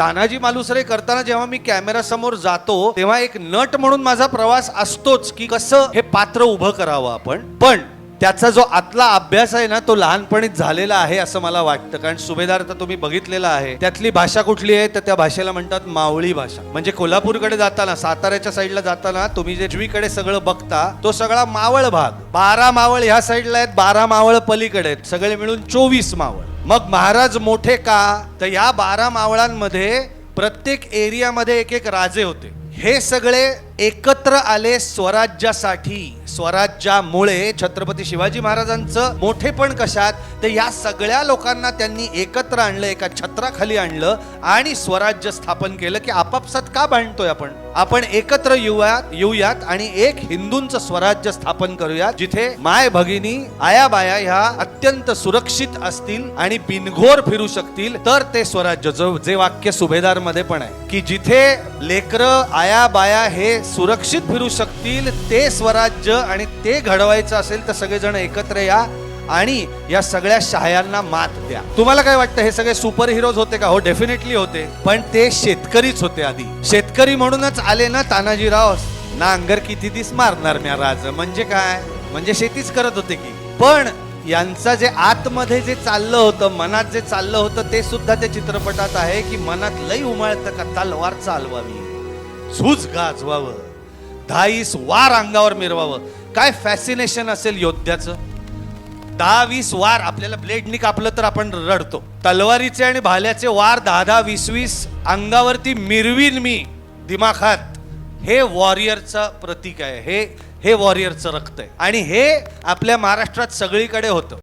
तानाजी मालुसरे करताना जेव्हा मी कॅमेरा समोर जातो तेव्हा एक नट म्हणून माझा प्रवास असतोच की कसं हे पात्र उभं करावं आपण, पण त्याचा जो आतला अभ्यास आहे ना तो लहानपणीच झालेला आहे असं मला वाटतं. कारण सुभेदार तर तुम्ही बघितलेला आहे, त्यातली भाषा कुठली आहे तर त्या भाषेला म्हणतात मावळी भाषा. म्हणजे कोल्हापूरकडे जाताना, साताऱ्याच्या साईडला जाताना तुम्ही जे उजवीकडे सगळं बघता तो सगळा मावळ भाग. 12 मावळ ह्या साईडला आहेत, 12 मावळ पलीकडे आहेत, सगळे मिळून 24 मावळ. मग महाराज मोठे का, तर या 12 मावळांमध्ये प्रत्येक एरियामध्ये एक एक राजे होते. हे सगळे एकत्र आले स्वराज्यासाठी. स्वराज्यामुळे छत्रपती शिवाजी महाराजांचं मोठेपण कशात, तर या सगळ्या लोकांना त्यांनी एकत्र आणलं, एका छत्राखाली आणलं आणि स्वराज्य स्थापन केलं. की आपापसात का भांडतोय आपण एकत्र येऊयात आणि एक हिंदूंचं स्वराज्य स्थापन करूयात, जिथे माय भगिनी आया बाया ह्या अत्यंत सुरक्षित असतील आणि बिनघोर फिरू शकतील. तर ते स्वराज्य, जे वाक्य सुभेदार मध्ये पण आहे की जिथे लेकरं आया बाया हे सुरक्षित फिरू शकतील, ते स्वराज्य आणि ते घडवायचं असेल तर सगळेजण एकत्र या आणि या सगळ्या शहायांना मात द्या. तुम्हाला काय वाटतं, हे सगळे सुपर हिरोज होते का? हो, डेफिनेटली होते, पण ते शेतकरीच होते. आधी शेतकरी म्हणूनच आले ना तानाजीराव. नांगर किती दिस मारणार म्या राज, म्हणजे काय, म्हणजे शेतीच करत होते की. पण यांचं जे आतमध्ये जे चाललं होतं, मनात जे चाललं होतं, ते सुद्धा त्या चित्रपटात आहे की मनात लई उमळतं का तलवार चालवावी, झुज गाजवावं, 10-20 वार अंगावर मिरवावं. काय फॅसिनेशन असेल योद्ध्याचं. 10-20 वार आपल्याला ब्लेडनी कापलं तर आपण रडतो. तलवारीचे आणि भाल्याचे वार 10-20 अंगावरती मिरवीन मी दिमाखात. हे वॉरियरचं प्रतीक आहे, हे वॉरियरचं रक्त आहे. आणि हे आपल्या महाराष्ट्रात सगळीकडे होतं.